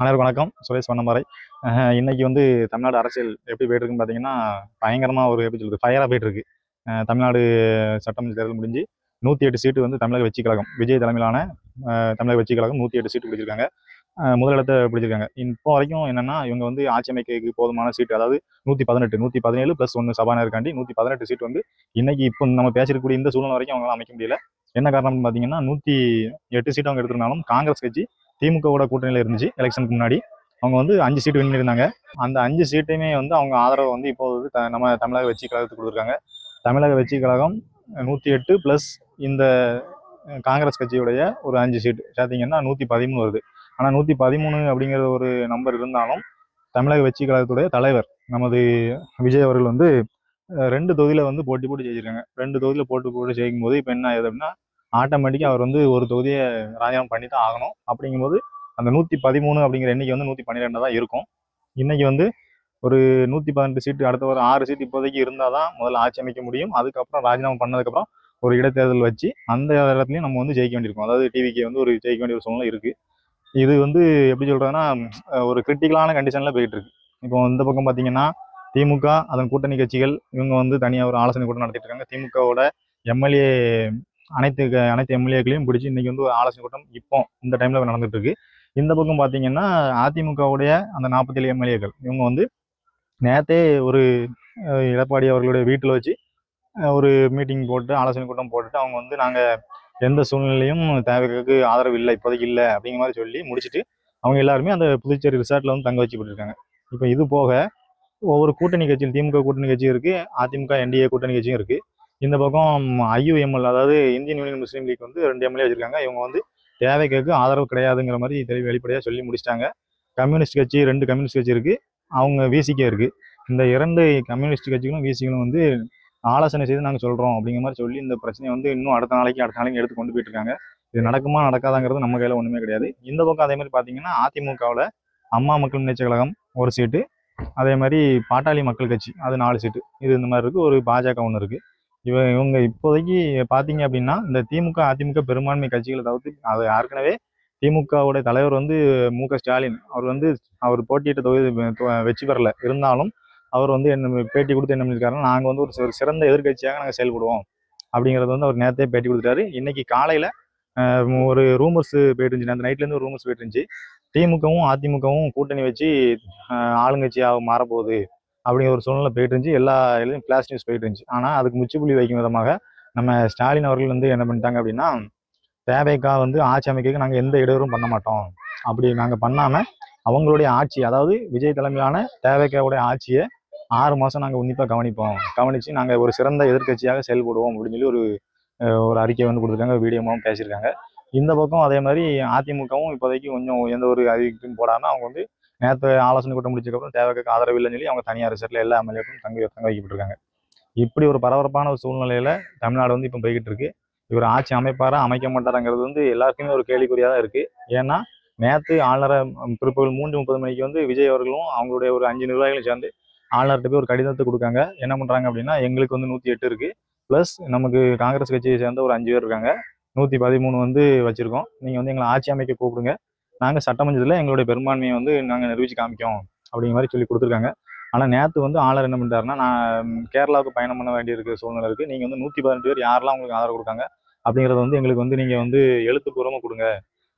அனைவருக்கும் வணக்கம். சுரேஷ் வண்ணமாரை. இன்னைக்கு வந்து தமிழ்நாடு அரசியல் எப்படி போயிட்டு இருக்குன்னு பார்த்தீங்கன்னா, பயங்கரமா ஒரு எப்படி சொல்றது ஃபயரா போயிட்டு இருக்கு. தமிழ்நாடு சட்டமன்ற தேர்தல் முடிஞ்சு 108 சீட்டு வந்து தமிழக வெற்றி கழகம் விஜய் தலைமையிலான தமிழக வெற்றி கழகம் 108 சீட்டு பிடிச்சிருக்காங்க. முதலிடத்தை பிடிச்சிருக்காங்க. இப்போ வரைக்கும் என்னன்னா, இவங்க வந்து ஆட்சி அமைக்கிறதுக்கு போதுமான சீட்டு, அதாவது 118 117 + 1 சபாநாயகருக்காண்டி 118 சீட் வந்து இன்னைக்கு இப்போ நம்ம பேசிருக்கக்கூடிய இந்த சூழ்நிலை வரைக்கும் அவங்களால அமைக்க முடியல. என்ன காரணம்னு பார்த்தீங்கன்னா, 108 சீட் அவங்க எடுத்திருந்தாலும் காங்கிரஸ் கட்சி திமுகவோட கூட்டணியில் இருந்துச்சு. எலெக்ஷனுக்கு முன்னாடி அவங்க வந்து 5 சீட்டு வின் பண்ணியிருந்தாங்க. அந்த 5 சீட்டையுமே வந்து அவங்க ஆதரவை வந்து இப்போ வந்து நம்ம தமிழக வெற்றி கழகத்துக்கு கொடுத்துருக்காங்க. தமிழக வெற்றி கழகம் 108 + இந்த காங்கிரஸ் கட்சியுடைய ஒரு 5 சீட்டு பார்த்தீங்கன்னா 113 வருது. ஆனால் 113 அப்படிங்கிற ஒரு நம்பர் இருந்தாலும் தமிழக வெற்றி கழகத்துடைய தலைவர் நமது விஜய் அவர்கள் வந்து 2 தொகுதியில் வந்து போட்டி போட்டு ஜெயிச்சிருக்காங்க. 2 தொகுதியில் போட்டு ஜெயிக்கும் போது இப்போ என்ன ஆகுது அப்படின்னா, ஆட்டோமேட்டிக்காக அவர் வந்து ஒரு தொகுதியை ராஜினாமா பண்ணி தான் ஆகணும். அப்படிங்கும்போது அந்த 113 அப்படிங்கிற எண்ணிக்கை வந்து 112 தான் இருக்கும். இன்னைக்கு வந்து ஒரு 118 சீட்டு, அடுத்த ஒரு 6 சீட்டு இப்போதைக்கு இருந்தால் தான் முதல்ல ஆட்சி அமைக்க முடியும். அதுக்கப்புறம் ராஜினாமா பண்ணதுக்கப்புறம் ஒரு இடைத்தேர்தல் வச்சு அந்த இடத்துலையும் நம்ம வந்து ஜெயிக்க வேண்டியிருக்கும். அதாவது டிவிக்கு வந்து ஒரு ஜெயிக்க வேண்டிய ஒரு சூழ்நிலை இருக்குது. இது வந்து எப்படி சொல்கிறதுன்னா, ஒரு கிரிட்டிக்கலான கண்டிஷனில் போயிட்டு இருக்கு. இப்போ இந்த பக்கம் பார்த்தீங்கன்னா, திமுக அதன் கூட்டணி கட்சிகள் இவங்க வந்து தனியாக ஒரு ஆலோசனை கூட்டம் நடத்திட்டு இருக்காங்க. திமுகவோட எம்எல்ஏ அனைத்து எம்எல்ஏக்களையும் பிடிச்சி இன்னைக்கு வந்து ஒரு ஆலோசனை கூட்டம் இப்போ இந்த டைம்ல நடந்துட்டு இருக்கு. இந்த பக்கம் பார்த்தீங்கன்னா, அதிமுகவுடைய அந்த 47 எம்எல்ஏக்கள் இவங்க வந்து நேத்தே ஒரு எடப்பாடி அவர்களுடைய வீட்டில் வச்சு ஒரு மீட்டிங் போட்டு ஆலோசனை கூட்டம் போட்டுட்டு அவங்க வந்து நாங்கள் எந்த சூழ்நிலையும் தேவைக்கு ஆதரவு இல்லை, இப்போதைக்கு இல்லை அப்படிங்கிற மாதிரி சொல்லி முடிச்சுட்டு அவங்க எல்லாருமே அந்த புதுச்சேரி ரிசார்ட்ல வந்து தங்க வச்சு போட்டுருக்காங்க. இப்போ இது போக ஒவ்வொரு கூட்டணி கட்சியில் திமுக கூட்டணி கட்சியும் இருக்கு, அதிமுக என்டிஏ கூட்டணி கட்சியும் இருக்கு. இந்த பக்கம் ஐயுஎம்எல், அதாவது இந்தியன் யூனியன் முஸ்லீம் லீக் வந்து 2 எம்எல்ஏ வச்சிருக்காங்க. இவங்க வந்து தேவைக்கு ஆதரவு கிடையாதுங்கிற மாதிரி வெளிப்படையாக சொல்லி முடிச்சிட்டாங்க. கம்யூனிஸ்ட் கட்சி 2 கம்யூனிஸ்ட் கட்சி இருக்கு, அவங்க விசிகே இருக்கு. இந்த 2 கம்யூனிஸ்ட் கட்சிகளும் விசிகளும் வந்து ஆலோசனை செய்து நாங்கள் சொல்றோம் அப்படிங்கிற மாதிரி சொல்லி இந்த பிரச்சனையை வந்து இன்னும் அடுத்த நாளைக்கு எடுத்து கொண்டு போயிட்டு இருக்காங்க. இது நடக்குமா நடக்காதாங்கிறது நம்ம கையில ஒண்ணுமே கிடையாது. இந்த பக்கம் அதே மாதிரி பாத்தீங்கன்னா, அதிமுகவில் அம்மா மக்கள் முன்னேற்ற கழகம் ஒரு சீட்டு, அதே மாதிரி பாட்டாளி மக்கள் கட்சி அது 4 சீட்டு, இது இந்த மாதிரி இருக்கு. ஒரு பாஜக ஒன்று இருக்கு. இவங்க இப்போதைக்கு பார்த்தீங்க அப்படின்னா, இந்த திமுக அதிமுக பெரும்பான்மை கட்சிகளை தவிர்த்து அது ஏற்கனவே திமுகவுடைய தலைவர் வந்து மு.க.ஸ்டாலின் அவர் வந்து அவர் போட்டியிட்ட தொகுதி வெற்றி பெறல. இருந்தாலும் அவர் வந்து என்ன பேட்டி கொடுத்து என்ன பண்ணியிருக்காருன்னா, நாங்கள் வந்து ஒரு சிறந்த எதிர்கட்சியாக நாங்கள் செயல்படுவோம் அப்படிங்கிறது வந்து அவர் நேரத்தையே பேட்டி கொடுத்துட்டாரு. இன்னைக்கு காலையில் ஒரு ரூமர்ஸ் போயிட்டு இருந்துச்சு, அந்த நைட்லேருந்து ஒரு ரூமர்ஸ் போயிட்டு இருந்துச்சு, திமுகவும் அதிமுகவும் கூட்டணி வச்சு ஆளுங்கட்சியாக மாறப்போகுது அப்படிங்கிற ஒரு சூழ்நிலை போயிட்டு இருந்துச்சு. எல்லா இதுலையும் ஃபிளாஷ் நியூஸ் போயிட்டு இருந்துச்சு. ஆனால் அதுக்கு முற்றுப்புள்ளி வைக்கும் விதமாக நம்ம ஸ்டாலின் அவர்கள் வந்து என்ன பண்ணிட்டாங்க அப்படின்னா, தேவைக்கா வந்து ஆட்சி அமைக்க நாங்கள் எந்த இடையூறும் பண்ண மாட்டோம், அப்படி நாங்கள் பண்ணாமல் அவங்களுடைய ஆட்சி, அதாவது விஜய் தலைமையிலான தேவைக்காவுடைய ஆட்சியை 6 மாதம் நாங்கள் உன்னிப்பாக கவனித்து நாங்கள் ஒரு சிறந்த எதிர்கட்சியாக செயல்படுவோம் அப்படின்னு சொல்லி ஒரு அறிக்கை வந்து கொடுத்துருக்காங்க, வீடியோவும் பேசியிருக்காங்க. இந்த பக்கம் அதே மாதிரி அதிமுகவும் இப்போதைக்கு கொஞ்சம் எந்த ஒரு அறிவிப்பும் போடாமல் அவங்க வந்து நேற்று ஆலோசனை கூட்டம் முடிச்சதுக்கப்புறம் தேவைக்கு ஆதரவு இல்லைன்னு சொல்லி அவங்க தனியார் ரிசர்ட்ல எல்லா எம்எல்ஏக்கும் தங்க வைக்கப்பட்டிருக்காங்க. இப்படி ஒரு பரபரப்பான ஒரு சூழ்நிலையில தமிழ்நாடு வந்து இப்போ போய்கிட்டு இருக்கு. இவர் ஆட்சி அமைப்பாரா அமைக்க மாட்டாராங்கிறது வந்து எல்லாருக்குமே ஒரு கேள்விக்குறியாக தான் இருக்கு. ஏன்னா நேற்று ஆளுநரை பிற்பகல் 3:30 மணிக்கு வந்து விஜய் அவர்களும் அவங்களுடைய ஒரு 5 நிர்வாகிகளும் சேர்ந்து ஆளுநர்கிட்ட போய் ஒரு கடிதத்தை கொடுக்காங்க. என்ன பண்றாங்க அப்படின்னா, எங்களுக்கு வந்து 108 இருக்கு, பிளஸ் நமக்கு காங்கிரஸ் கட்சியை சேர்ந்த ஒரு 5 பேர் இருக்காங்க, 113 வந்து வச்சிருக்கோம், நீங்க வந்து எங்களை ஆட்சி அமைக்க கூப்பிடுங்க, நாங்கள் சட்டமன்றத்தில் எங்களுடைய பெரும்பான்மையை வந்து நாங்கள் நிரூபிச்சு காமிக்கோம் அப்படிங்கிற மாதிரி சொல்லி கொடுத்துருக்காங்க. ஆனால் நேற்று வந்து ஆளுநர் என்ன பண்ணிட்டாருன்னா, நான் கேரளாவுக்கு பயணம் பண்ண வேண்டிய இருக்கிற சூழ்நிலை இருக்குது, நீங்கள் வந்து 118 பேர் யாரெல்லாம் உங்களுக்கு ஆதரவு கொடுக்காங்க அப்படிங்கிறத வந்து எங்களுக்கு வந்து நீங்கள் வந்து எழுத்துப்பூர்வமாக கொடுங்க,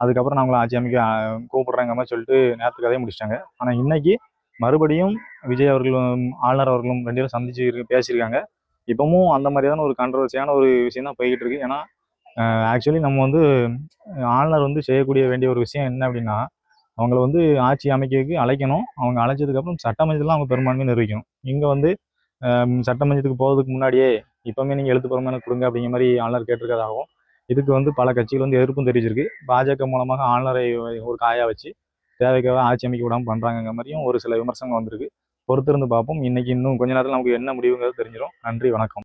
அதுக்கப்புறம் நான் உங்களை ஆட்சி அமைக்க கூப்பிடுறேங்க மாதிரி சொல்லிட்டு நேற்று கதையை முடிச்சிட்டாங்க. ஆனால் இன்னைக்கு மறுபடியும் விஜய் அவர்களும் ஆளுநர் அவர்களும் 2 பேரும் சந்திச்சு பேசியிருக்காங்க. இப்பவும் அந்த மாதிரியான ஒரு கான்ட்ரவர்சியான ஒரு விஷயம் தான் போய்கிட்டு இருக்கு. ஏன்னா ஆக்சுவலி நம்ம வந்து ஆளுநர் வந்து செய்யக்கூடிய வேண்டிய ஒரு விஷயம் என்ன அப்படின்னா, அவங்கள வந்து ஆட்சி அமைக்கிறதுக்கு அழைக்கணும், அவங்க அழைச்சதுக்கப்புறம் சட்டமன்றத்தில் அவங்க பெரும்பான்மை நிரூபிக்கணும். இங்கே வந்து சட்டமன்றத்துக்கு போகிறதுக்கு முன்னாடியே இப்பவுமே நீங்கள் எழுத்துப்பூர்வமாக கொடுங்க அப்படிங்கிற மாதிரி ஆளுநர் கேட்டிருக்கிறதாகவும், இதுக்கு வந்து பல கட்சிகள் வந்து எதிர்ப்பும் தெரிவிச்சிருக்கு. பாஜக மூலமாக ஆளுநரை ஒரு காயா வச்சு தேவைக்காக ஆட்சி அமைக்க விடாமல் பண்ணுறாங்கிற மாதிரியும் ஒரு சில விமர்சனங்கள் வந்திருக்கு. பொறுத்திருந்து பார்ப்போம். இன்னைக்கு இன்னும் கொஞ்ச நேரத்தில் நமக்கு என்ன முடிவுங்கிறது தெரிஞ்சிடும். நன்றி, வணக்கம்.